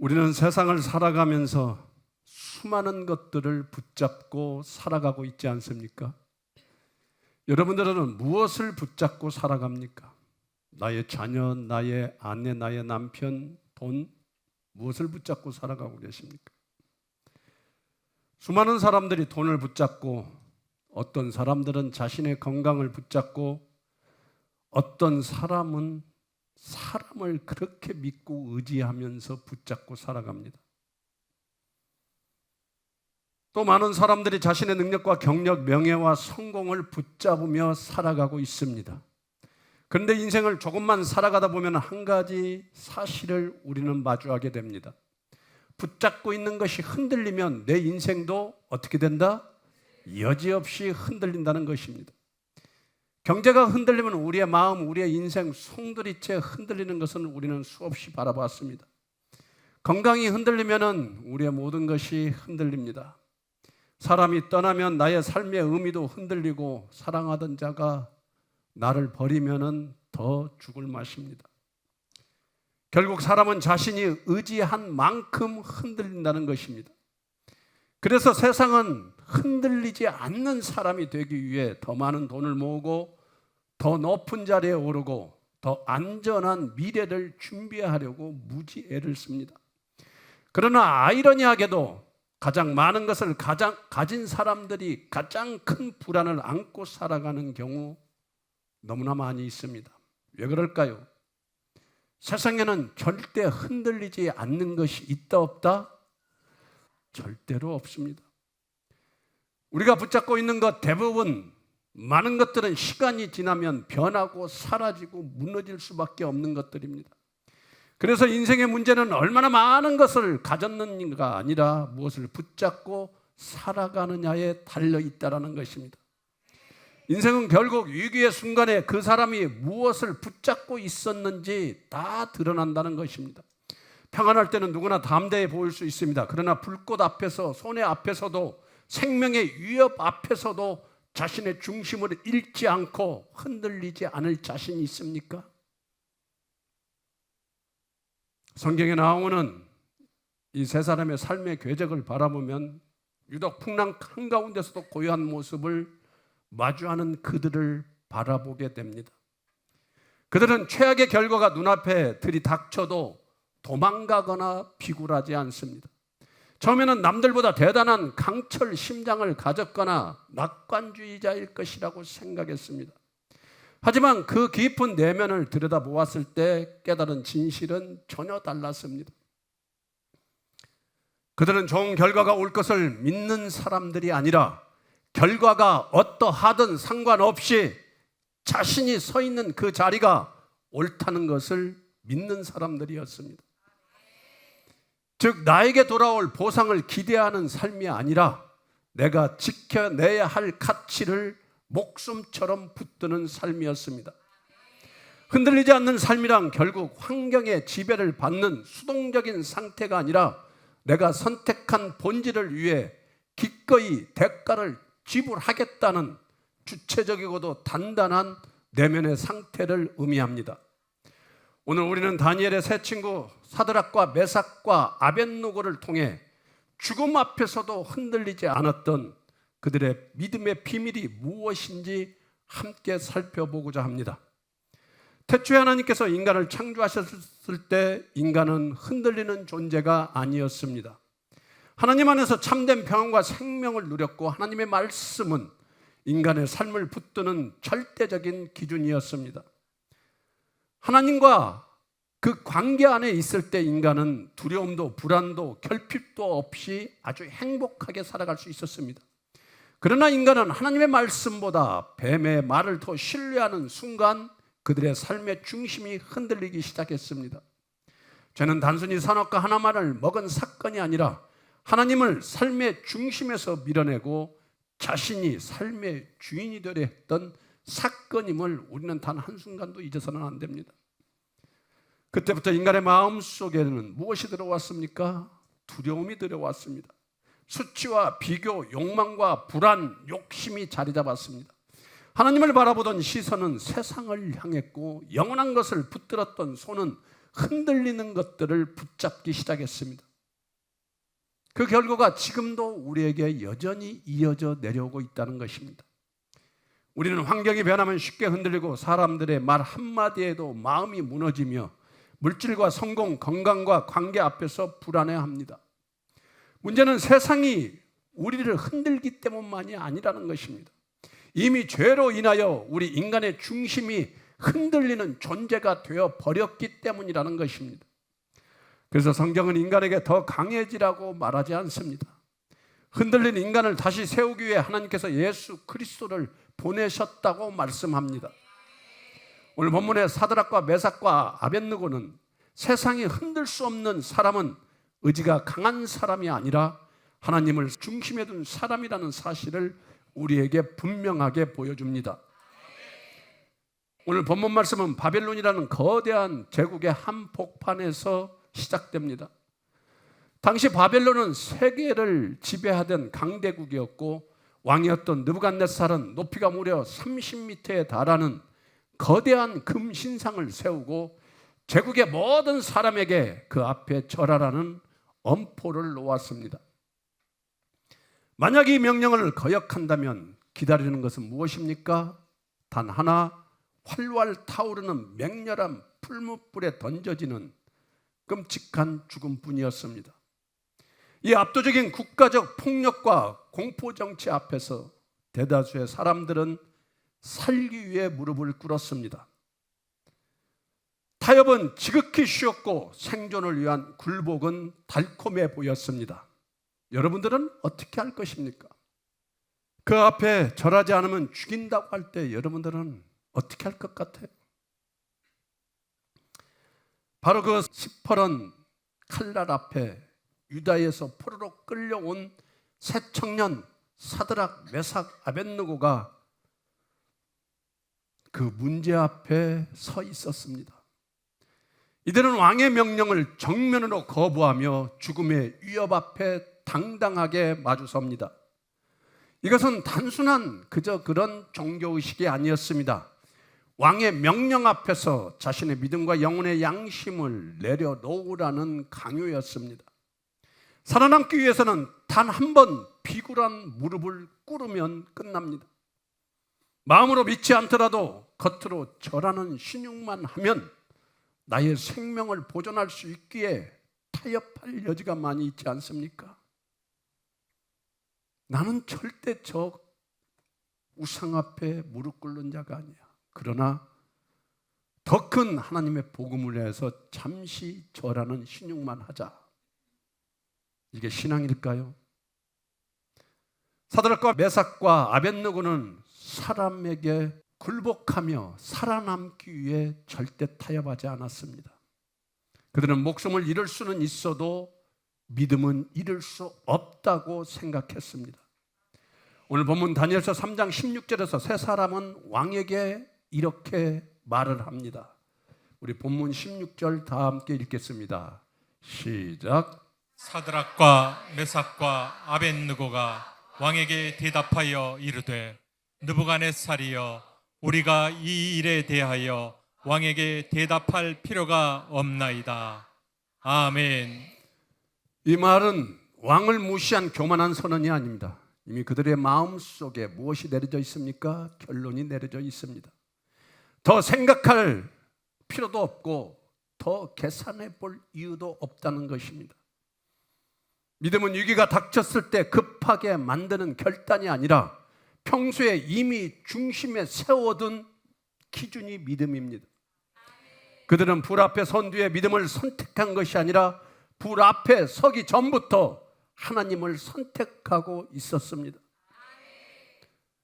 우리는 세상을 살아가면서 수많은 것들을 붙잡고 살아가고 있지 않습니까? 여러분들은 무엇을 붙잡고 살아갑니까? 나의 자녀, 나의 아내, 나의 남편, 돈, 무엇을 붙잡고 살아가고 계십니까? 수많은 사람들이 돈을 붙잡고, 어떤 사람들은 자신의 건강을 붙잡고, 어떤 사람은 사람을 그렇게 믿고 의지하면서 붙잡고 살아갑니다. 또 많은 사람들이 자신의 능력과 경력, 명예와 성공을 붙잡으며 살아가고 있습니다. 그런데 인생을 조금만 살아가다 보면 한 가지 사실을 우리는 마주하게 됩니다. 붙잡고 있는 것이 흔들리면 내 인생도 어떻게 된다? 여지없이 흔들린다는 것입니다. 경제가 흔들리면 우리의 마음, 우리의 인생 송두리째 흔들리는 것은 우리는 수없이 바라봤습니다. 건강이 흔들리면 우리의 모든 것이 흔들립니다. 사람이 떠나면 나의 삶의 의미도 흔들리고, 사랑하던 자가 나를 버리면 더 죽을 맛입니다. 결국 사람은 자신이 의지한 만큼 흔들린다는 것입니다. 그래서 세상은 흔들리지 않는 사람이 되기 위해 더 많은 돈을 모으고, 더 높은 자리에 오르고, 더 안전한 미래를 준비하려고 무지 애를 씁니다. 그러나 아이러니하게도 가장 많은 것을 가진 사람들이 가장 큰 불안을 안고 살아가는 경우 너무나 많이 있습니다. 왜 그럴까요? 세상에는 절대 흔들리지 않는 것이 있다 없다? 절대로 없습니다. 우리가 붙잡고 있는 것 대부분, 많은 것들은 시간이 지나면 변하고 사라지고 무너질 수밖에 없는 것들입니다. 그래서 인생의 문제는 얼마나 많은 것을 가졌는가 아니라 무엇을 붙잡고 살아가느냐에 달려있다는 것입니다. 인생은 결국 위기의 순간에 그 사람이 무엇을 붙잡고 있었는지 다 드러난다는 것입니다. 평안할 때는 누구나 담대해 보일 수 있습니다. 그러나 불꽃 앞에서, 손해 앞에서도, 생명의 위협 앞에서도 자신의 중심을 잃지 않고 흔들리지 않을 자신이 있습니까? 성경에 나오는 이 세 사람의 삶의 궤적을 바라보면 유독 풍랑 한가운데서도 고요한 모습을 마주하는 그들을 바라보게 됩니다. 그들은 최악의 결과가 눈앞에 들이닥쳐도 도망가거나 비굴하지 않습니다. 처음에는 남들보다 대단한 강철 심장을 가졌거나 낙관주의자일 것이라고 생각했습니다. 하지만 그 깊은 내면을 들여다보았을 때 깨달은 진실은 전혀 달랐습니다. 그들은 좋은 결과가 올 것을 믿는 사람들이 아니라 결과가 어떠하든 상관없이 자신이 서 있는 그 자리가 옳다는 것을 믿는 사람들이었습니다. 즉, 나에게 돌아올 보상을 기대하는 삶이 아니라 내가 지켜내야 할 가치를 목숨처럼 붙드는 삶이었습니다. 흔들리지 않는 삶이란 결국 환경의 지배를 받는 수동적인 상태가 아니라 내가 선택한 본질을 위해 기꺼이 대가를 지불하겠다는 주체적이고도 단단한 내면의 상태를 의미합니다. 오늘 우리는 다니엘의 세 친구 사드락과 메삭과 아벳느고를 통해 죽음 앞에서도 흔들리지 않았던 그들의 믿음의 비밀이 무엇인지 함께 살펴보고자 합니다. 태초에 하나님께서 인간을 창조하셨을 때 인간은 흔들리는 존재가 아니었습니다. 하나님 안에서 참된 평안과 생명을 누렸고, 하나님의 말씀은 인간의 삶을 붙드는 절대적인 기준이었습니다. 하나님과 그 관계 안에 있을 때 인간은 두려움도 불안도 결핍도 없이 아주 행복하게 살아갈 수 있었습니다. 그러나 인간은 하나님의 말씀보다 뱀의 말을 더 신뢰하는 순간 그들의 삶의 중심이 흔들리기 시작했습니다. 죄는 단순히 선악과 하나만을 먹은 사건이 아니라 하나님을 삶의 중심에서 밀어내고 자신이 삶의 주인이 되려 했던 사건임을 우리는 단 한순간도 잊어서는 안 됩니다. 그때부터 인간의 마음속에는 무엇이 들어왔습니까? 두려움이 들어왔습니다. 수치와 비교, 욕망과 불안, 욕심이 자리 잡았습니다. 하나님을 바라보던 시선은 세상을 향했고, 영원한 것을 붙들었던 손은 흔들리는 것들을 붙잡기 시작했습니다. 그 결과가 지금도 우리에게 여전히 이어져 내려오고 있다는 것입니다. 우리는 환경이 변하면 쉽게 흔들리고 사람들의 말 한마디에도 마음이 무너지며 물질과 성공, 건강과 관계 앞에서 불안해합니다. 문제는 세상이 우리를 흔들기 때문만이 아니라는 것입니다. 이미 죄로 인하여 우리 인간의 중심이 흔들리는 존재가 되어 버렸기 때문이라는 것입니다. 그래서 성경은 인간에게 더 강해지라고 말하지 않습니다. 흔들린 인간을 다시 세우기 위해 하나님께서 예수 그리스도를 보내셨다고 말씀합니다. 오늘 본문의 사드락과 메삭과 아벳느고는 세상이 흔들 수 없는 사람은 의지가 강한 사람이 아니라 하나님을 중심에 둔 사람이라는 사실을 우리에게 분명하게 보여줍니다. 오늘 본문 말씀은 바벨론이라는 거대한 제국의 한복판에서 시작됩니다. 당시 바벨론은 세계를 지배하던 강대국이었고 왕이었던 느부갓네살은 높이가 무려 30m에 달하는 거대한 금 신상을 세우고 제국의 모든 사람에게 그 앞에 절하라는 엄포를 놓았습니다. 만약 이 명령을 거역한다면 기다리는 것은 무엇입니까? 단 하나, 활활 타오르는 맹렬한 풀무불에 던져지는 끔찍한 죽음뿐이었습니다. 이 압도적인 국가적 폭력과 공포정치 앞에서 대다수의 사람들은 살기 위해 무릎을 꿇었습니다. 타협은 지극히 쉬웠고 생존을 위한 굴복은 달콤해 보였습니다. 여러분들은 어떻게 할 것입니까? 그 앞에 절하지 않으면 죽인다고 할 때 여러분들은 어떻게 할 것 같아요? 바로 그 시퍼런 칼날 앞에 유다에서 포로로 끌려온 새 청년 사드락, 메삭, 아벳느고가 그 문제 앞에 서 있었습니다. 이들은 왕의 명령을 정면으로 거부하며 죽음의 위협 앞에 당당하게 마주섭니다. 이것은 단순한 그저 그런 종교의식이 아니었습니다. 왕의 명령 앞에서 자신의 믿음과 영혼의 양심을 내려놓으라는 강요였습니다. 살아남기 위해서는 단 한 번 비굴한 무릎을 꿇으면 끝납니다. 마음으로 믿지 않더라도 겉으로 절하는 신용만 하면 나의 생명을 보존할 수 있기에 타협할 여지가 많이 있지 않습니까? 나는 절대 저 우상 앞에 무릎 꿇는 자가 아니야. 그러나 더 큰 하나님의 복음을 위해서 잠시 절하는 신용만 하자. 이게 신앙일까요? 사드락과 메삭과 아벳느고는 사람에게 굴복하며 살아남기 위해 절대 타협하지 않았습니다. 그들은 목숨을 잃을 수는 있어도 믿음은 잃을 수 없다고 생각했습니다. 오늘 본문 다니엘서 3장 16절에서 세 사람은 왕에게 이렇게 말을 합니다. 우리 본문 16절 다 함께 읽겠습니다. 시작. 사드락과 메삭과 아벳느고가 왕에게 대답하여 이르되 느부갓네살이여 우리가 이 일에 대하여 왕에게 대답할 필요가 없나이다. 아멘. 이 말은 왕을 무시한 교만한 선언이 아닙니다. 이미 그들의 마음속에 무엇이 내려져 있습니까? 결론이 내려져 있습니다. 더 생각할 필요도 없고 더 계산해 볼 이유도 없다는 것입니다. 믿음은 위기가 닥쳤을 때 급하게 만드는 결단이 아니라 평소에 이미 중심에 세워둔 기준이 믿음입니다. 그들은 불 앞에 선 뒤에 믿음을 선택한 것이 아니라 불 앞에 서기 전부터 하나님을 선택하고 있었습니다.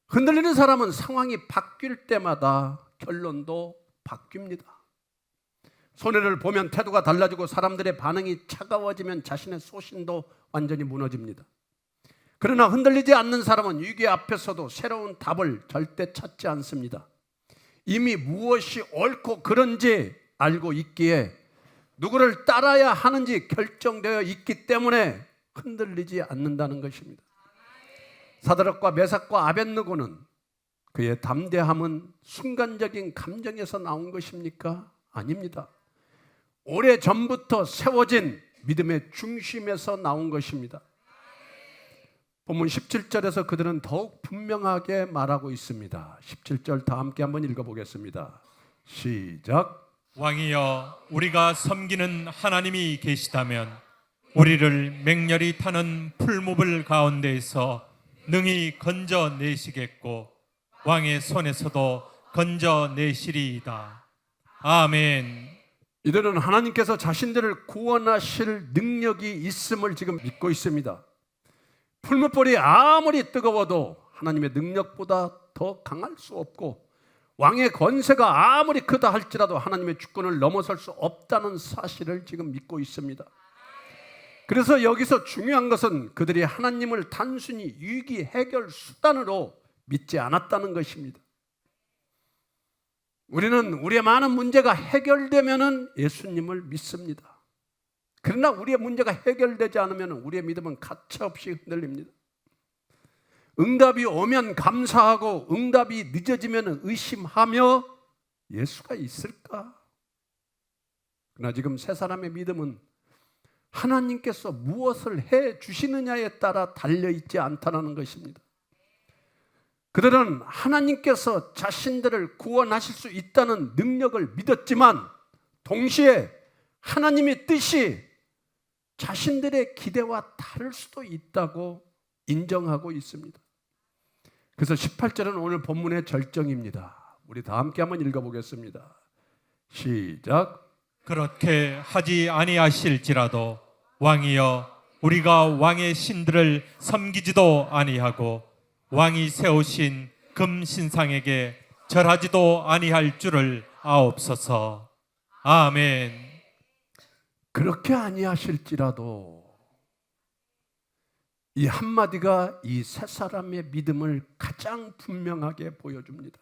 흔들리는 사람은 상황이 바뀔 때마다 결론도 바뀝니다. 손해를 보면 태도가 달라지고 사람들의 반응이 차가워지면 자신의 소신도 완전히 무너집니다. 그러나 흔들리지 않는 사람은 위기 앞에서도 새로운 답을 절대 찾지 않습니다. 이미 무엇이 옳고 그른지 알고 있기에 누구를 따라야 하는지 결정되어 있기 때문에 흔들리지 않는다는 것입니다. 사드락과 메삭과 아벳느고는 그의 담대함은 순간적인 감정에서 나온 것입니까? 아닙니다. 오래전부터 세워진 믿음의 중심에서 나온 것입니다. 본문 17절에서 그들은 더욱 분명하게 말하고 있습니다. 17절 다 함께 한번 읽어보겠습니다. 시작. 왕이여, 우리가 섬기는 하나님이 계시다면 우리를 맹렬히 타는 풀무불 가운데에서 능히 건져내시겠고 왕의 손에서도 건져내시리이다. 아멘. 이들은 하나님께서 자신들을 구원하실 능력이 있음을 지금 믿고 있습니다. 풀무불이 아무리 뜨거워도 하나님의 능력보다 더 강할 수 없고, 왕의 권세가 아무리 크다 할지라도 하나님의 주권을 넘어설 수 없다는 사실을 지금 믿고 있습니다. 그래서 여기서 중요한 것은 그들이 하나님을 단순히 위기 해결 수단으로 믿지 않았다는 것입니다. 우리는 우리의 많은 문제가 해결되면은 예수님을 믿습니다. 그러나 우리의 문제가 해결되지 않으면 우리의 믿음은 가차없이 흔들립니다. 응답이 오면 감사하고 응답이 늦어지면 의심하며 예수가 있을까? 그러나 지금 세 사람의 믿음은 하나님께서 무엇을 해 주시느냐에 따라 달려있지 않다는 것입니다. 그들은 하나님께서 자신들을 구원하실 수 있다는 능력을 믿었지만 동시에 하나님의 뜻이 자신들의 기대와 다를 수도 있다고 인정하고 있습니다. 그래서 18절은 오늘 본문의 절정입니다. 우리 다 함께 한번 읽어보겠습니다. 시작. 그렇게 하지 아니하실지라도 왕이여, 우리가 왕의 신들을 섬기지도 아니하고 왕이 세우신 금 신상에게 절하지도 아니할 줄을 아옵소서. 아멘. 그렇게 아니하실지라도, 이 한마디가 이 세 사람의 믿음을 가장 분명하게 보여줍니다.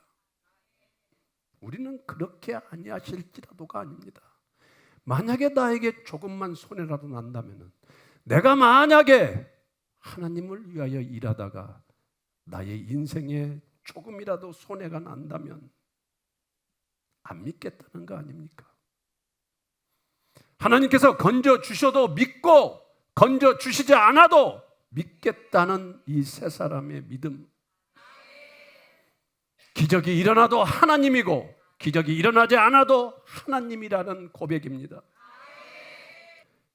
우리는 그렇게 아니하실지라도가 아닙니다. 만약에 나에게 조금만 손해라도 난다면, 내가 만약에 하나님을 위하여 일하다가 나의 인생에 조금이라도 손해가 난다면 안 믿겠다는 거 아닙니까? 하나님께서 건져주셔도 믿고 건져주시지 않아도 믿겠다는 이 세 사람의 믿음. 기적이 일어나도 하나님이고 기적이 일어나지 않아도 하나님이라는 고백입니다.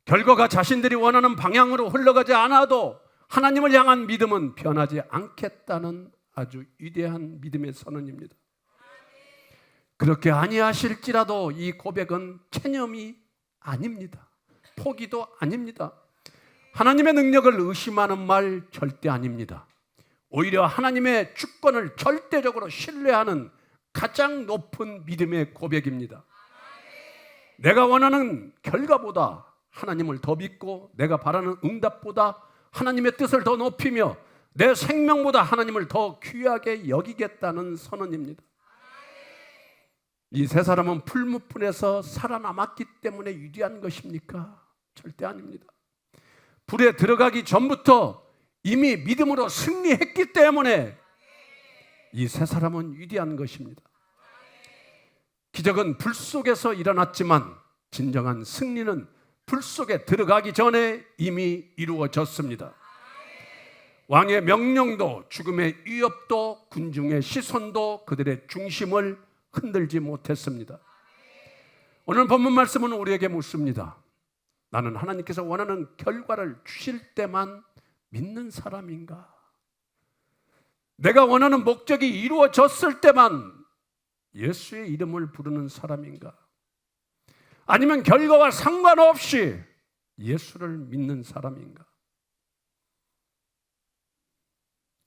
결과가 자신들이 원하는 방향으로 흘러가지 않아도 하나님을 향한 믿음은 변하지 않겠다는 아주 위대한 믿음의 선언입니다. 그렇게 아니하실지라도 이 고백은 체념이 아닙니다. 포기도 아닙니다. 하나님의 능력을 의심하는 말 절대 아닙니다. 오히려 하나님의 주권을 절대적으로 신뢰하는 가장 높은 믿음의 고백입니다. 내가 원하는 결과보다 하나님을 더 믿고 내가 바라는 응답보다 하나님의 뜻을 더 높이며 내 생명보다 하나님을 더 귀하게 여기겠다는 선언입니다. 이 세 사람은 풀무불에서 살아남았기 때문에 위대한 것입니까? 절대 아닙니다. 불에 들어가기 전부터 이미 믿음으로 승리했기 때문에 이 세 사람은 위대한 것입니다. 기적은 불 속에서 일어났지만 진정한 승리는 불 속에 들어가기 전에 이미 이루어졌습니다. 왕의 명령도 죽음의 위협도 군중의 시선도 그들의 중심을 흔들지 못했습니다. 오늘 본문 말씀은 우리에게 묻습니다. 나는 하나님께서 원하는 결과를 주실 때만 믿는 사람인가? 내가 원하는 목적이 이루어졌을 때만 예수의 이름을 부르는 사람인가? 아니면 결과와 상관없이 예수를 믿는 사람인가?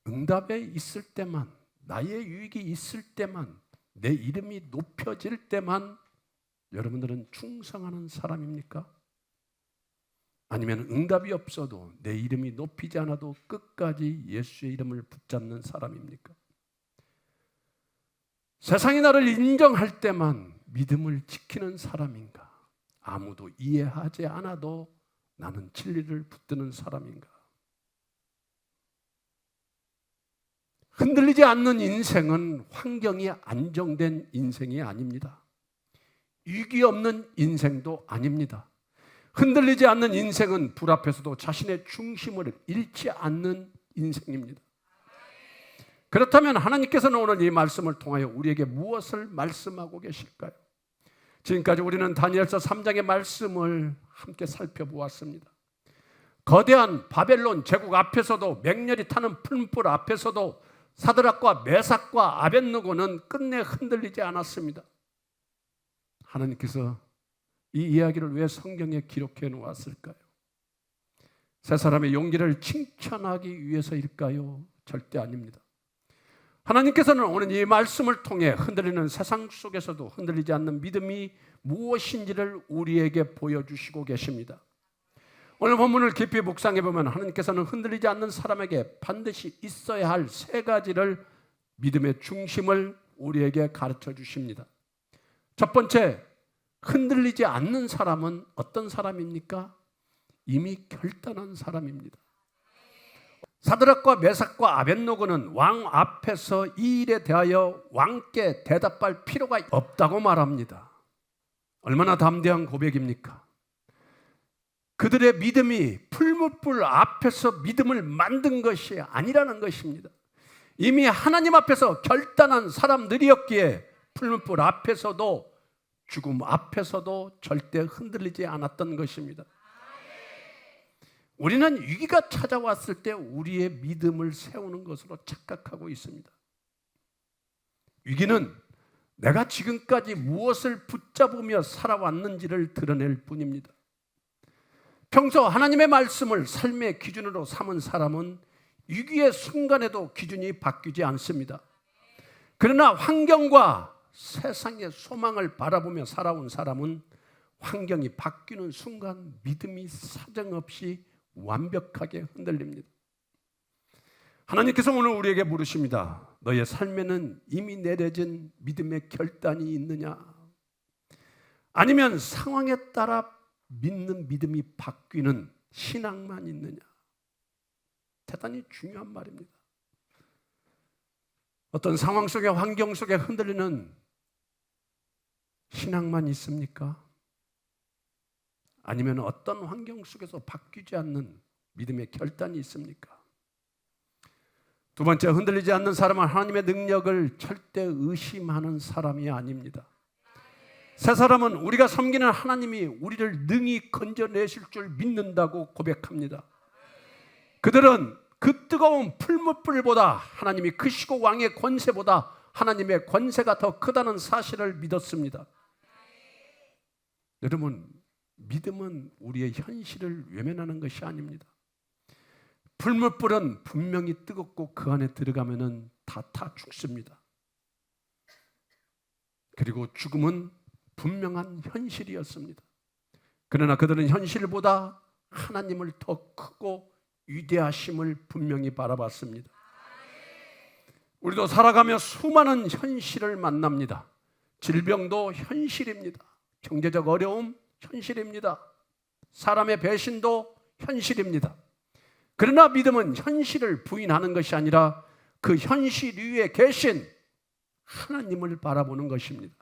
응답에 있을 때만, 나의 유익이 있을 때만, 내 이름이 높여질 때만 여러분들은 충성하는 사람입니까? 아니면 응답이 없어도 내 이름이 높이지 않아도 끝까지 예수의 이름을 붙잡는 사람입니까? 세상이 나를 인정할 때만 믿음을 지키는 사람인가? 아무도 이해하지 않아도 나는 진리를 붙드는 사람인가? 흔들리지 않는 인생은 환경이 안정된 인생이 아닙니다. 위기 없는 인생도 아닙니다. 흔들리지 않는 인생은 불 앞에서도 자신의 중심을 잃지 않는 인생입니다. 그렇다면 하나님께서는 오늘 이 말씀을 통하여 우리에게 무엇을 말씀하고 계실까요? 지금까지 우리는 다니엘서 3장의 말씀을 함께 살펴보았습니다. 거대한 바벨론 제국 앞에서도, 맹렬히 타는 풀무불 앞에서도 사드락과 메삭과 아벳느고는 끝내 흔들리지 않았습니다. 하나님께서 이 이야기를 왜 성경에 기록해 놓았을까요? 세 사람의 용기를 칭찬하기 위해서일까요? 절대 아닙니다. 하나님께서는 오늘 이 말씀을 통해 흔들리는 세상 속에서도 흔들리지 않는 믿음이 무엇인지를 우리에게 보여주시고 계십니다. 오늘 본문을 깊이 묵상해 보면 하나님께서는 흔들리지 않는 사람에게 반드시 있어야 할 세 가지를, 믿음의 중심을 우리에게 가르쳐 주십니다. 첫 번째, 흔들리지 않는 사람은 어떤 사람입니까? 이미 결단한 사람입니다. 사드락과 메삭과 아벳느고는 왕 앞에서 이 일에 대하여 왕께 대답할 필요가 없다고 말합니다. 얼마나 담대한 고백입니까? 그들의 믿음이 풀무불 앞에서 믿음을 만든 것이 아니라는 것입니다. 이미 하나님 앞에서 결단한 사람들이었기에 풀무불 앞에서도, 죽음 앞에서도 절대 흔들리지 않았던 것입니다. 우리는 위기가 찾아왔을 때 우리의 믿음을 세우는 것으로 착각하고 있습니다. 위기는 내가 지금까지 무엇을 붙잡으며 살아왔는지를 드러낼 뿐입니다. 평소 하나님의 말씀을 삶의 기준으로 삼은 사람은 위기의 순간에도 기준이 바뀌지 않습니다. 그러나 환경과 세상의 소망을 바라보며 살아온 사람은 환경이 바뀌는 순간 믿음이 사정없이 완벽하게 흔들립니다. 하나님께서 오늘 우리에게 물으십니다. 너의 삶에는 이미 내려진 믿음의 결단이 있느냐? 아니면 상황에 따라 믿는 믿음이 바뀌는 신앙만 있느냐? 대단히 중요한 말입니다. 어떤 상황 속에, 환경 속에 흔들리는 신앙만 있습니까? 아니면 어떤 환경 속에서 바뀌지 않는 믿음의 결단이 있습니까? 두 번째, 흔들리지 않는 사람은 하나님의 능력을 절대 의심하는 사람이 아닙니다. 세 사람은 우리가 섬기는 하나님이 우리를 능히 건져내실 줄 믿는다고 고백합니다. 그들은 그 뜨거운 풀무불보다 하나님이 크시고 왕의 권세보다 하나님의 권세가 더 크다는 사실을 믿었습니다. 여러분, 믿음은 우리의 현실을 외면하는 것이 아닙니다. 풀무불은 분명히 뜨겁고 그 안에 들어가면은 다 죽습니다. 그리고 죽음은 분명한 현실이었습니다. 그러나 그들은 현실보다 하나님을 더 크고 위대하심을 분명히 바라봤습니다. 우리도 살아가며 수많은 현실을 만납니다. 질병도 현실입니다. 경제적 어려움 현실입니다. 사람의 배신도 현실입니다. 그러나 믿음은 현실을 부인하는 것이 아니라 그 현실 위에 계신 하나님을 바라보는 것입니다.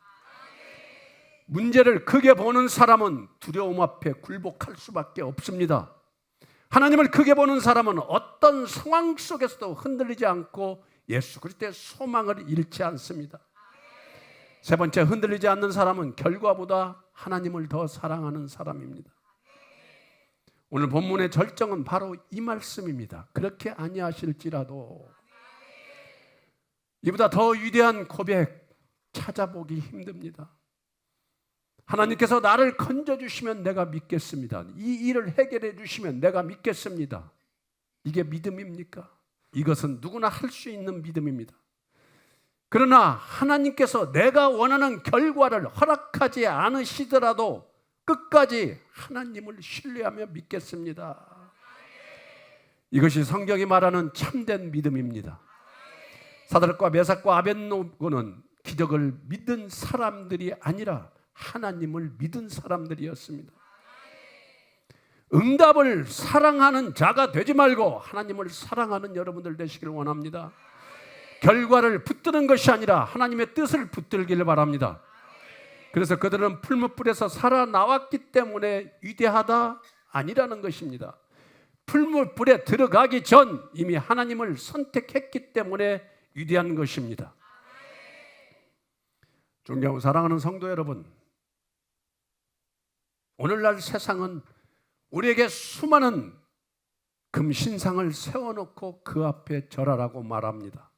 문제를 크게 보는 사람은 두려움 앞에 굴복할 수밖에 없습니다. 하나님을 크게 보는 사람은 어떤 상황 속에서도 흔들리지 않고 예수 그리스도의 소망을 잃지 않습니다. 세 번째, 흔들리지 않는 사람은 결과보다 하나님을 더 사랑하는 사람입니다. 오늘 본문의 절정은 바로 이 말씀입니다. 그렇게 아니하실지라도. 이보다 더 위대한 고백 찾아보기 힘듭니다. 하나님께서 나를 건져주시면 내가 믿겠습니다. 이 일을 해결해 주시면 내가 믿겠습니다. 이게 믿음입니까? 이것은 누구나 할 수 있는 믿음입니다. 그러나 하나님께서 내가 원하는 결과를 허락하지 않으시더라도 끝까지 하나님을 신뢰하며 믿겠습니다. 이것이 성경이 말하는 참된 믿음입니다. 사드락과 메삭과 아벳느고는 기적을 믿은 사람들이 아니라 하나님을 믿은 사람들이었습니다. 응답을 사랑하는 자가 되지 말고 하나님을 사랑하는 여러분들 되시길 원합니다. 결과를 붙드는 것이 아니라 하나님의 뜻을 붙들기를 바랍니다. 그래서 그들은 풀무불에서 살아나왔기 때문에 위대하다 아니라는 것입니다. 풀무불에 들어가기 전 이미 하나님을 선택했기 때문에 위대한 것입니다. 존경하고 사랑하는 성도 여러분, 오늘날 세상은 우리에게 수많은 금신상을 세워놓고 그 앞에 절하라고 말합니다.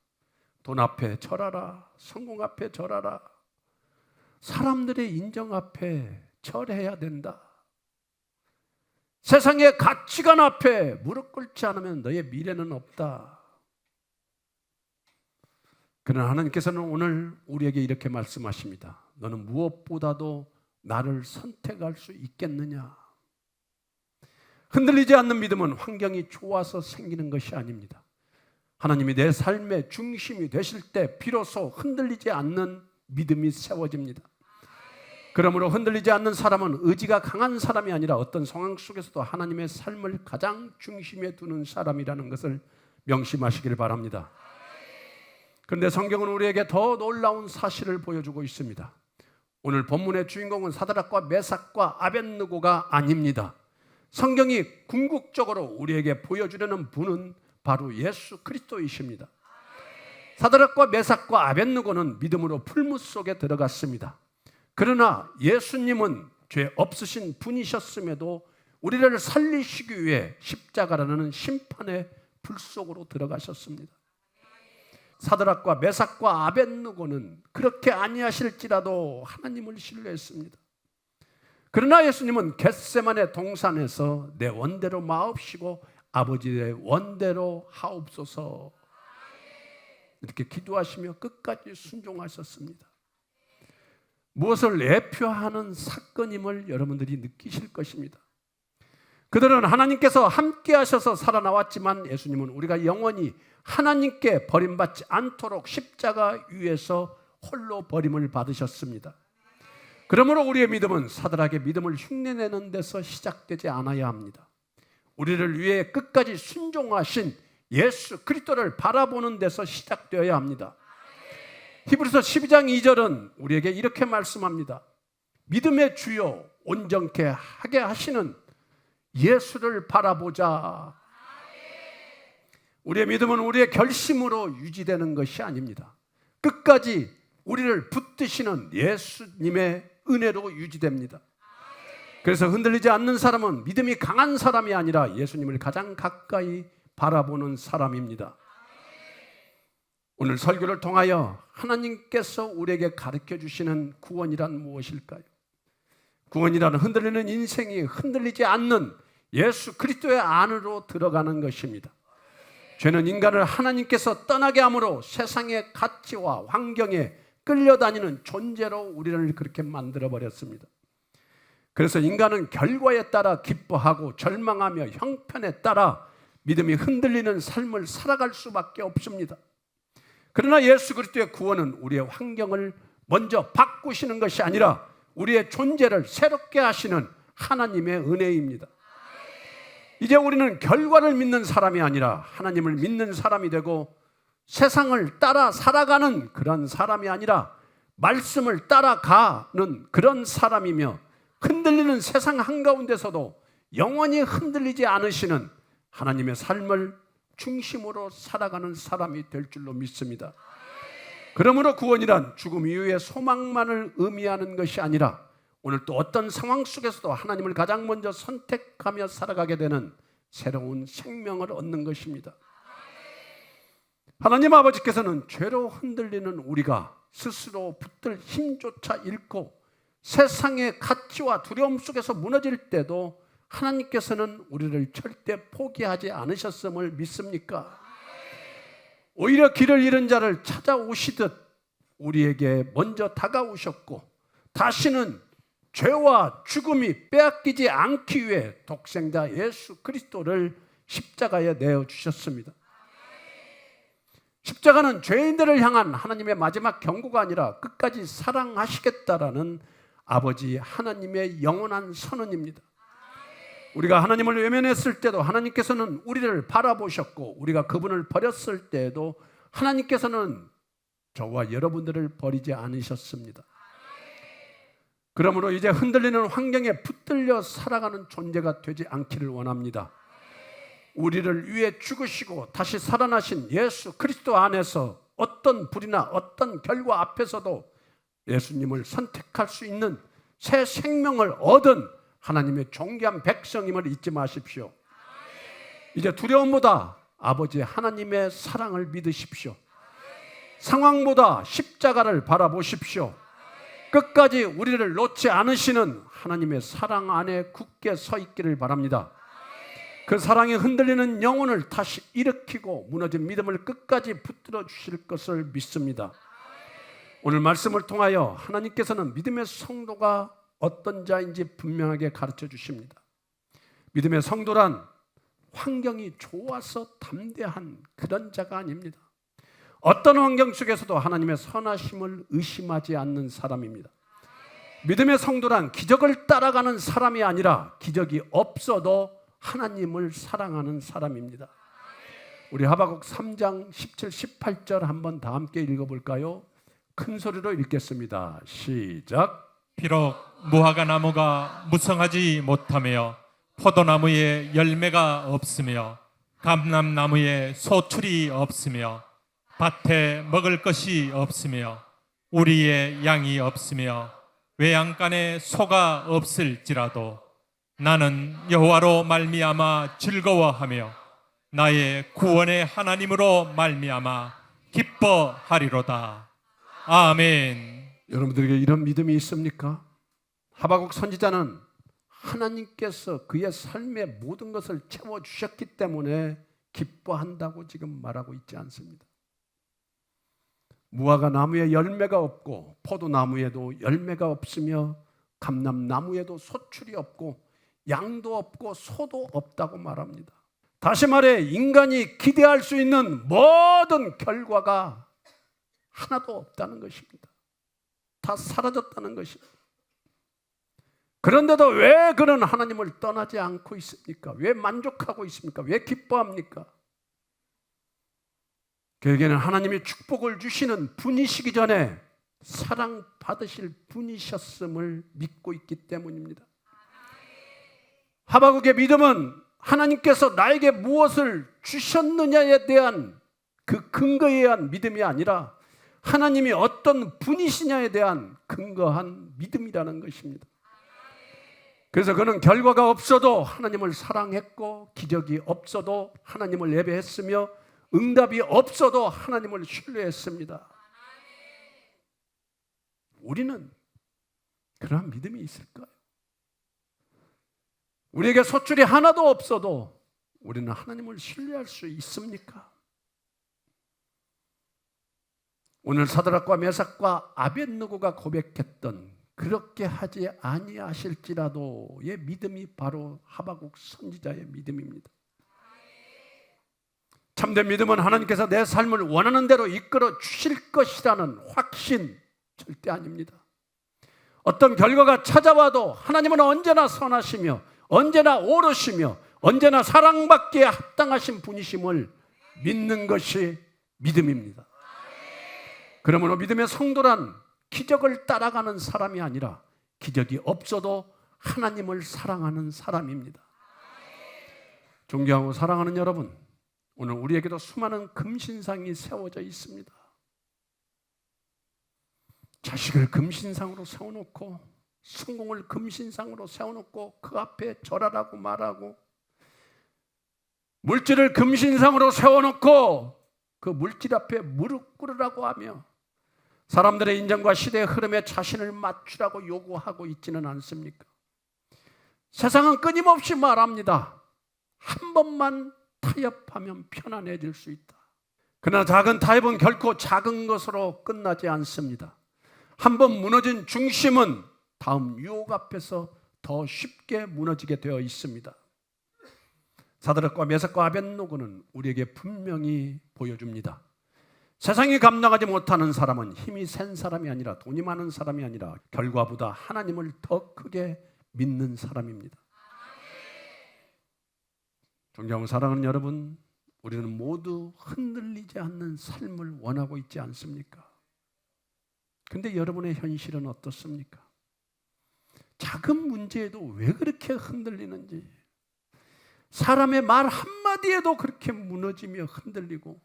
돈 앞에 절하라, 성공 앞에 절하라, 사람들의 인정 앞에 절해야 된다. 세상의 가치관 앞에 무릎 꿇지 않으면 너의 미래는 없다. 그러나 하나님께서는 오늘 우리에게 이렇게 말씀하십니다. 너는 무엇보다도 나를 선택할 수 있겠느냐? 흔들리지 않는 믿음은 환경이 좋아서 생기는 것이 아닙니다. 하나님이 내 삶의 중심이 되실 때 비로소 흔들리지 않는 믿음이 세워집니다. 그러므로 흔들리지 않는 사람은 의지가 강한 사람이 아니라 어떤 상황 속에서도 하나님의 삶을 가장 중심에 두는 사람이라는 것을 명심하시길 바랍니다. 그런데 성경은 우리에게 더 놀라운 사실을 보여주고 있습니다. 오늘 본문의 주인공은 사드락과 메삭과 아벳느고가 아닙니다. 성경이 궁극적으로 우리에게 보여주려는 분은 바로 예수 그리스도이십니다. 사드락과 메삭과 아벳느고는 믿음으로 풀무 속에 들어갔습니다. 그러나 예수님은 죄 없으신 분이셨음에도 우리를 살리시기 위해 십자가라는 심판의 불 속으로 들어가셨습니다. 사드락과 메삭과 아벳느고는 그렇게 아니하실지라도 하나님을 신뢰했습니다. 그러나 예수님은 겟세마네 동산에서 내 원대로 마옵시고 아버지의 원대로 하옵소서 이렇게 기도하시며 끝까지 순종하셨습니다. 무엇을 대표하는 사건임을 여러분들이 느끼실 것입니다. 그들은 하나님께서 함께 하셔서 살아나왔지만 예수님은 우리가 영원히 하나님께 버림받지 않도록 십자가 위에서 홀로 버림을 받으셨습니다. 그러므로 우리의 믿음은 사드락의 믿음을 흉내내는 데서 시작되지 않아야 합니다. 우리를 위해 끝까지 순종하신 예수 그리스도를 바라보는 데서 시작되어야 합니다. 히브리서 12장 2절은 우리에게 이렇게 말씀합니다. 믿음의 주요 온전케 하게 하시는 예수를 바라보자. 우리의 믿음은 우리의 결심으로 유지되는 것이 아닙니다. 끝까지 우리를 붙드시는 예수님의 은혜로 유지됩니다. 그래서 흔들리지 않는 사람은 믿음이 강한 사람이 아니라 예수님을 가장 가까이 바라보는 사람입니다. 오늘 설교를 통하여 하나님께서 우리에게 가르쳐 주시는 구원이란 무엇일까요? 구원이란 흔들리는 인생이 흔들리지 않는 예수 그리스도의 안으로 들어가는 것입니다. 죄는 인간을 하나님께서 떠나게 함으로 세상의 가치와 환경에 끌려다니는 존재로 우리를 그렇게 만들어버렸습니다. 그래서 인간은 결과에 따라 기뻐하고 절망하며 형편에 따라 믿음이 흔들리는 삶을 살아갈 수밖에 없습니다. 그러나 예수 그리스도의 구원은 우리의 환경을 먼저 바꾸시는 것이 아니라 우리의 존재를 새롭게 하시는 하나님의 은혜입니다. 이제 우리는 결과를 믿는 사람이 아니라 하나님을 믿는 사람이 되고 세상을 따라 살아가는 그런 사람이 아니라 말씀을 따라가는 그런 사람이며 흔들리는 세상 한가운데서도 영원히 흔들리지 않으시는 하나님의 삶을 중심으로 살아가는 사람이 될 줄로 믿습니다. 그러므로 구원이란 죽음 이후의 소망만을 의미하는 것이 아니라 오늘 또 어떤 상황 속에서도 하나님을 가장 먼저 선택하며 살아가게 되는 새로운 생명을 얻는 것입니다. 하나님 아버지께서는 죄로 흔들리는 우리가 스스로 붙들 힘조차 잃고 세상의 가치와 두려움 속에서 무너질 때도 하나님께서는 우리를 절대 포기하지 않으셨음을 믿습니까? 오히려 길을 잃은 자를 찾아오시듯 우리에게 먼저 다가오셨고 다시는 죄와 죽음이 빼앗기지 않기 위해 독생자 예수 그리스도를 십자가에 내어주셨습니다. 십자가는 죄인들을 향한 하나님의 마지막 경고가 아니라 끝까지 사랑하시겠다라는 아버지 하나님의 영원한 선언입니다. 우리가 하나님을 외면했을 때도 하나님께서는 우리를 바라보셨고 우리가 그분을 버렸을 때에도 하나님께서는 저와 여러분들을 버리지 않으셨습니다. 그러므로 이제 흔들리는 환경에 붙들려 살아가는 존재가 되지 않기를 원합니다. 우리를 위해 죽으시고 다시 살아나신 예수 그리스도 안에서 어떤 불이나 어떤 결과 앞에서도 예수님을 선택할 수 있는 새 생명을 얻은 하나님의 존귀한 백성임을 잊지 마십시오. 이제 두려움보다 아버지 하나님의 사랑을 믿으십시오. 상황보다 십자가를 바라보십시오. 끝까지 우리를 놓지 않으시는 하나님의 사랑 안에 굳게 서 있기를 바랍니다. 그 사랑이 흔들리는 영혼을 다시 일으키고 무너진 믿음을 끝까지 붙들어 주실 것을 믿습니다. 오늘 말씀을 통하여 하나님께서는 믿음의 성도가 어떤 자인지 분명하게 가르쳐 주십니다. 믿음의 성도란 환경이 좋아서 담대한 그런 자가 아닙니다. 어떤 환경 속에서도 하나님의 선하심을 의심하지 않는 사람입니다. 믿음의 성도란 기적을 따라가는 사람이 아니라 기적이 없어도 하나님을 사랑하는 사람입니다. 우리 하박국 3장 17, 18절 한번 다 함께 읽어볼까요? 큰 소리로 읽겠습니다. 시작. 비록 무화과 나무가 무성하지 못하며 포도나무에 열매가 없으며 감람나무에 소출이 없으며 밭에 먹을 것이 없으며 우리의 양이 없으며 외양간에 소가 없을지라도 나는 여호와로 말미암아 즐거워하며 나의 구원의 하나님으로 말미암아 기뻐하리로다. 아멘. 여러분들에게 이런 믿음이 있습니까? 하박국 선지자는 하나님께서 그의 삶의 모든 것을 채워주셨기 때문에 기뻐한다고 지금 말하고 있지 않습니다. 무화과 나무에 열매가 없고 포도나무에도 열매가 없으며 감람나무에도 소출이 없고 양도 없고 소도 없다고 말합니다. 다시 말해 인간이 기대할 수 있는 모든 결과가 하나도 없다는 것입니다. 다 사라졌다는 것입니다. 그런데도 왜 그런 하나님을 떠나지 않고 있습니까? 왜 만족하고 있습니까? 왜 기뻐합니까? 그에게는 하나님이 축복을 주시는 분이시기 전에 사랑받으실 분이셨음을 믿고 있기 때문입니다. 하박국의 믿음은 하나님께서 나에게 무엇을 주셨느냐에 대한 그 근거에 의한 믿음이 아니라 하나님이 어떤 분이시냐에 대한 근거한 믿음이라는 것입니다. 그래서 그는 결과가 없어도 하나님을 사랑했고 기적이 없어도 하나님을 예배했으며 응답이 없어도 하나님을 신뢰했습니다. 우리는 그러한 믿음이 있을까요? 우리에게 소출이 하나도 없어도 우리는 하나님을 신뢰할 수 있습니까? 오늘 사드락과 메삭과 아벳느고가 고백했던 그렇게 하지 아니하실지라도의 믿음이 바로 하박국 선지자의 믿음입니다. 참된 믿음은 하나님께서 내 삶을 원하는 대로 이끌어 주실 것이라는 확신 절대 아닙니다. 어떤 결과가 찾아와도 하나님은 언제나 선하시며 언제나 옳으시며 언제나 사랑받기에 합당하신 분이심을 믿는 것이 믿음입니다. 그러므로 믿음의 성도란 기적을 따라가는 사람이 아니라 기적이 없어도 하나님을 사랑하는 사람입니다. 존경하고 사랑하는 여러분, 오늘 우리에게도 수많은 금신상이 세워져 있습니다. 자식을 금신상으로 세워놓고 성공을 금신상으로 세워놓고 그 앞에 절하라고 말하고 물질을 금신상으로 세워놓고 그 물질 앞에 무릎 꿇으라고 하며 사람들의 인정과 시대의 흐름에 자신을 맞추라고 요구하고 있지는 않습니까? 세상은 끊임없이 말합니다. 한 번만 타협하면 편안해질 수 있다. 그러나 작은 타협은 결코 작은 것으로 끝나지 않습니다. 한 번 무너진 중심은 다음 유혹 앞에서 더 쉽게 무너지게 되어 있습니다. 사드락과 메삭과 아벳느고는 우리에게 분명히 보여줍니다. 세상이 감당하지 못하는 사람은 힘이 센 사람이 아니라 돈이 많은 사람이 아니라 결과보다 하나님을 더 크게 믿는 사람입니다. 존경하고 사랑하는 여러분, 우리는 모두 흔들리지 않는 삶을 원하고 있지 않습니까? 근데 여러분의 현실은 어떻습니까? 작은 문제에도 왜 그렇게 흔들리는지, 사람의 말 한마디에도 그렇게 무너지며 흔들리고,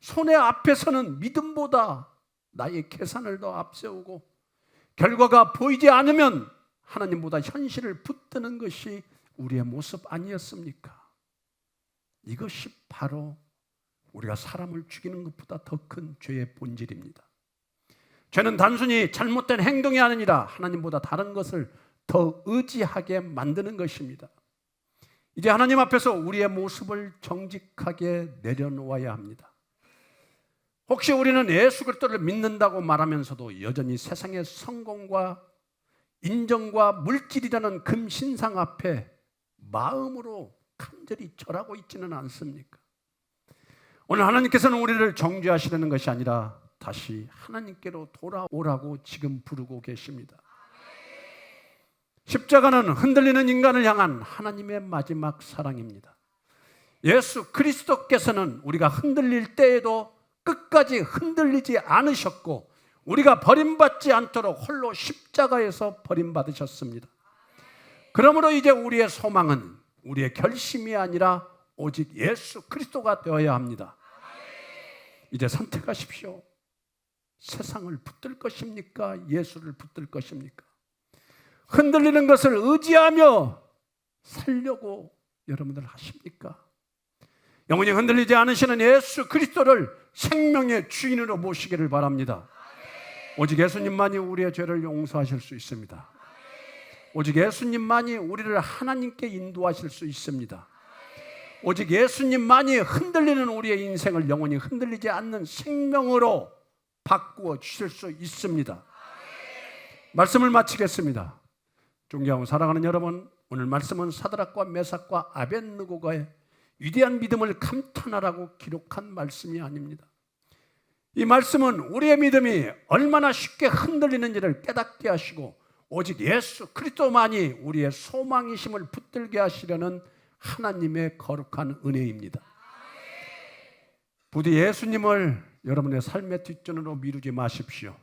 손해 앞에서는 믿음보다 나의 계산을 더 앞세우고, 결과가 보이지 않으면 하나님보다 현실을 붙드는 것이 우리의 모습 아니었습니까? 이것이 바로 우리가 사람을 죽이는 것보다 더 큰 죄의 본질입니다. 죄는 단순히 잘못된 행동이 아니라 하나님보다 다른 것을 더 의지하게 만드는 것입니다. 이제 하나님 앞에서 우리의 모습을 정직하게 내려놓아야 합니다. 혹시 우리는 예수 그리스도를 믿는다고 말하면서도 여전히 세상의 성공과 인정과 물질이라는 금신상 앞에 마음으로 간절히 절하고 있지는 않습니까? 오늘 하나님께서는 우리를 정죄하시려는 것이 아니라 다시 하나님께로 돌아오라고 지금 부르고 계십니다. 십자가는 흔들리는 인간을 향한 하나님의 마지막 사랑입니다. 예수 그리스도께서는 우리가 흔들릴 때에도 끝까지 흔들리지 않으셨고, 우리가 버림받지 않도록 홀로 십자가에서 버림받으셨습니다. 그러므로 이제 우리의 소망은 우리의 결심이 아니라 오직 예수 그리스도가 되어야 합니다. 이제 선택하십시오. 세상을 붙들 것입니까? 예수를 붙들 것입니까? 흔들리는 것을 의지하며 살려고 여러분들 하십니까? 영원히 흔들리지 않으시는 예수 그리스도를 생명의 주인으로 모시기를 바랍니다. 오직 예수님만이 우리의 죄를 용서하실 수 있습니다. 오직 예수님만이 우리를 하나님께 인도하실 수 있습니다. 오직 예수님만이 흔들리는 우리의 인생을 영원히 흔들리지 않는 생명으로 바꾸어 주실 수 있습니다. 말씀을 마치겠습니다. 존경하고 사랑하는 여러분, 오늘 말씀은 사드락과 메삭과 아벳느고가의 위대한 믿음을 감탄하라고 기록한 말씀이 아닙니다. 이 말씀은 우리의 믿음이 얼마나 쉽게 흔들리는지를 깨닫게 하시고, 오직 예수 그리스도만이 우리의 소망이심을 붙들게 하시려는 하나님의 거룩한 은혜입니다. 부디 예수님을 여러분의 삶의 뒷전으로 미루지 마십시오.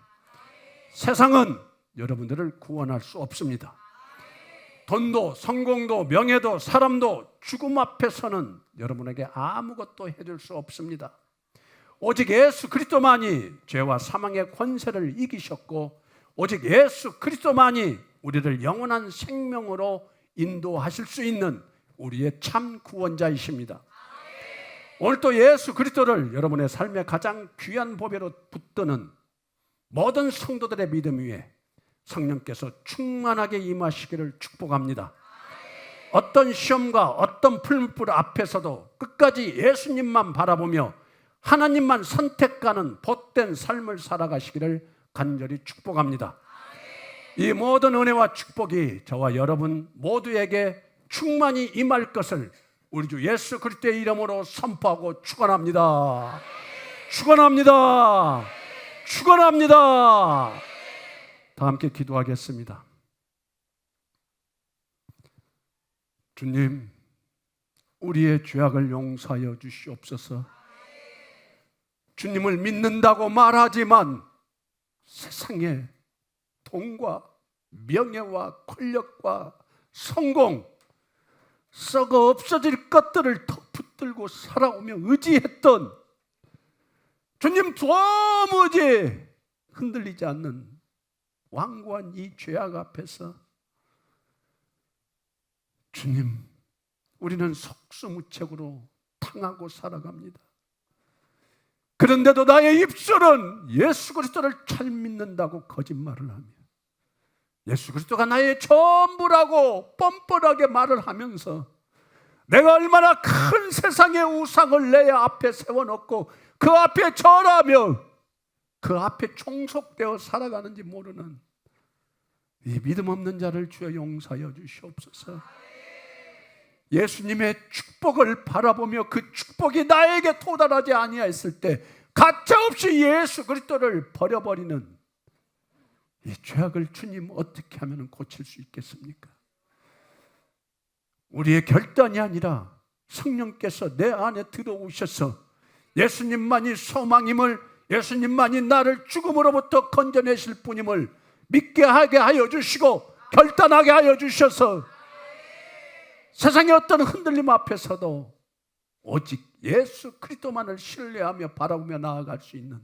세상은 여러분들을 구원할 수 없습니다. 돈도 성공도 명예도 사람도 죽음 앞에서는 여러분에게 아무것도 해줄 수 없습니다. 오직 예수 그리스도만이 죄와 사망의 권세를 이기셨고, 오직 예수 그리스도만이 우리를 영원한 생명으로 인도하실 수 있는 우리의 참 구원자이십니다. 오늘 또 예수 그리스도를 여러분의 삶의 가장 귀한 보배로 붙드는 모든 성도들의 믿음 위에 성령께서 충만하게 임하시기를 축복합니다. 어떤 시험과 어떤 풀무불 앞에서도 끝까지 예수님만 바라보며 하나님만 선택하는 복된 삶을 살아가시기를 간절히 축복합니다. 이 모든 은혜와 축복이 저와 여러분 모두에게 충만히 임할 것을 우리 주 예수 그리스도의 이름으로 선포하고 축원합니다. 축원합니다. 축원합니다. 다 함께 기도하겠습니다. 주님, 우리의 죄악을 용서하여 주시옵소서. 주님을 믿는다고 말하지만 세상에 돈과 명예와 권력과 성공, 썩어 없어질 것들을 더 붙들고 살아오며 의지했던 주님 도무지 흔들리지 않는 완고한 이 죄악 앞에서 주님, 우리는 속수무책으로 당하고 살아갑니다. 그런데도 나의 입술은 예수 그리스도를 잘 믿는다고 거짓말을 하며 예수 그리스도가 나의 전부라고 뻔뻔하게 말을 하면서 내가 얼마나 큰 세상의 우상을 내 앞에 세워놓고 그 앞에 절하며 그 앞에 종속되어 살아가는지 모르는 이 믿음 없는 자를 주여 용서하여 주시옵소서. 예수님의 축복을 바라보며 그 축복이 나에게 도달하지 아니하였을 때 가차없이 예수 그리스도를 버려버리는 이 죄악을 주님 어떻게 하면 고칠 수 있겠습니까? 우리의 결단이 아니라 성령께서 내 안에 들어오셔서 예수님만이 소망임을, 예수님만이 나를 죽음으로부터 건져내실 분임을 믿게 하게 하여 주시고 결단하게 하여 주셔서 세상의 어떤 흔들림 앞에서도 오직 예수 그리스도만을 신뢰하며 바라보며 나아갈 수 있는,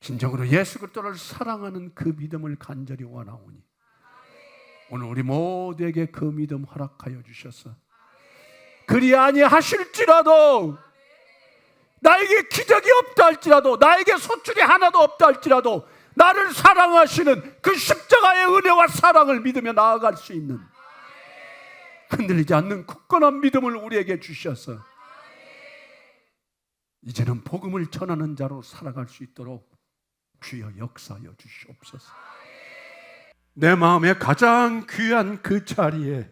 진정으로 예수 그리스도를 사랑하는 그 믿음을 간절히 원하오니 오늘 우리 모두에게 그 믿음 허락하여 주셔서 그리 아니하실지라도, 나에게 기적이 없다 할지라도, 나에게 소출이 하나도 없다 할지라도 나를 사랑하시는 그 십자가의 은혜와 사랑을 믿으며 나아갈 수 있는 흔들리지 않는 굳건한 믿음을 우리에게 주셔서 이제는 복음을 전하는 자로 살아갈 수 있도록 주여 역사하여 주시옵소서. 내 마음에 가장 귀한 그 자리에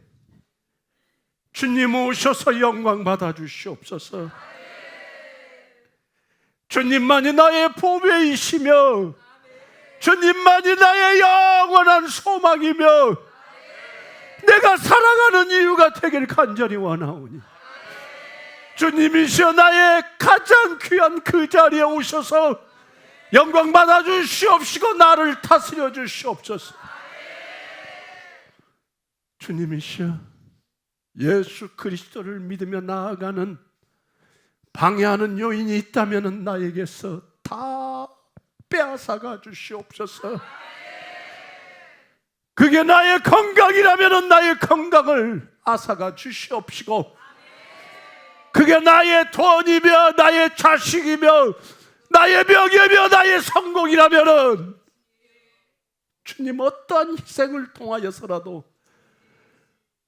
주님 오셔서 영광 받아 주시옵소서. 주님만이 나의 보배이시며 주님만이 나의 영원한 소망이며 내가 살아가는 이유가 되길 간절히 원하오니 주님이시여 나의 가장 귀한 그 자리에 오셔서 영광 받아 주시옵시고 나를 다스려 주시옵소서. 주님이시여 예수 그리스도를 믿으며 나아가는 방해하는 요인이 있다면 나에게서 다 빼앗아가 주시옵소서. 그게 나의 건강이라면 나의 건강을 앗아가 주시옵시고, 그게 나의 돈이며 나의 자식이며 나의 명예며 나의 성공이라면 주님 어떠한 희생을 통하여서라도,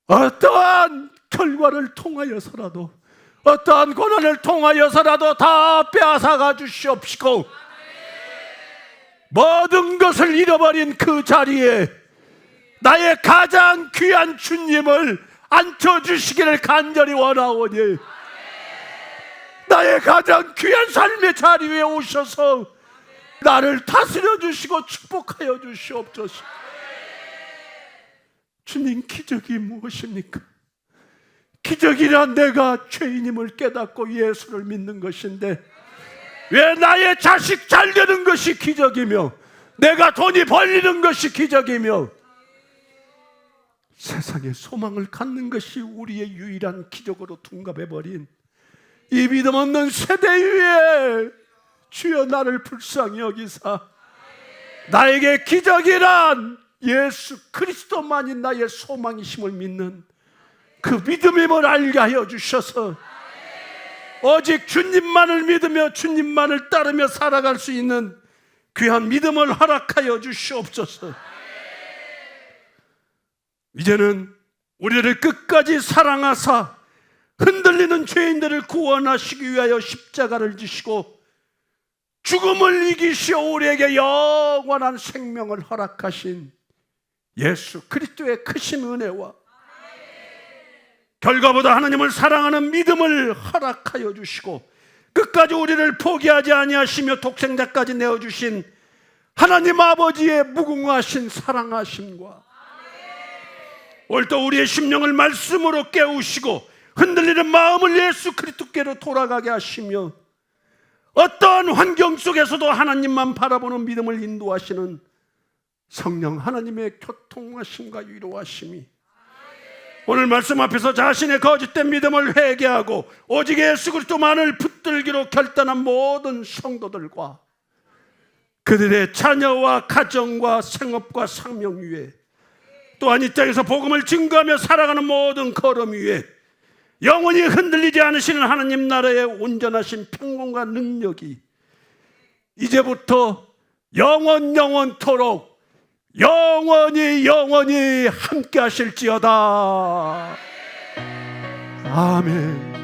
어떠한 결과를 통하여서라도, 어떠한 고난을 통하여서라도 다 빼앗아가 주시옵시고, 모든 것을 잃어버린 그 자리에 나의 가장 귀한 주님을 앉혀주시기를 간절히 원하오니 나의 가장 귀한 삶의 자리 위에 오셔서 나를 다스려 주시고 축복하여 주시옵소서. 주님, 기적이 무엇입니까? 기적이란 내가 죄인임을 깨닫고 예수를 믿는 것인데 왜 나의 자식 잘 되는 것이 기적이며 내가 돈이 벌리는 것이 기적이며 세상에 소망을 갖는 것이 우리의 유일한 기적으로 둔갑해버린 이 믿음 없는 세대 위에 주여 나를 불쌍히 여기사 나에게 기적이란 예수 그리스도만이 나의 소망이심을 믿는 그 믿음임을 알게 하여 주셔서 오직 주님만을 믿으며 주님만을 따르며 살아갈 수 있는 귀한 믿음을 허락하여 주시옵소서. 이제는 우리를 끝까지 사랑하사 흔들리는 죄인들을 구원하시기 위하여 십자가를 지시고 죽음을 이기시어 우리에게 영원한 생명을 허락하신 예수 그리스도의 크신 은혜와 결과보다 하나님을 사랑하는 믿음을 허락하여 주시고 끝까지 우리를 포기하지 아니하시며 독생자까지 내어주신 하나님 아버지의 무궁하신 사랑하심과 오늘 또 우리의 심령을 말씀으로 깨우시고 흔들리는 마음을 예수 그리스도께로 돌아가게 하시며 어떠한 환경 속에서도 하나님만 바라보는 믿음을 인도하시는 성령 하나님의 교통하심과 위로하심이 오늘 말씀 앞에서 자신의 거짓된 믿음을 회개하고 오직 예수 그리스도만을 붙들기로 결단한 모든 성도들과 그들의 자녀와 가정과 생업과 상명 위에 또한 이 땅에서 복음을 증거하며 살아가는 모든 걸음 위에 영원히 흔들리지 않으시는 하나님 나라의 온전하신 평강과 능력이 이제부터 영원토록 영원히 함께 하실지어다. 아멘.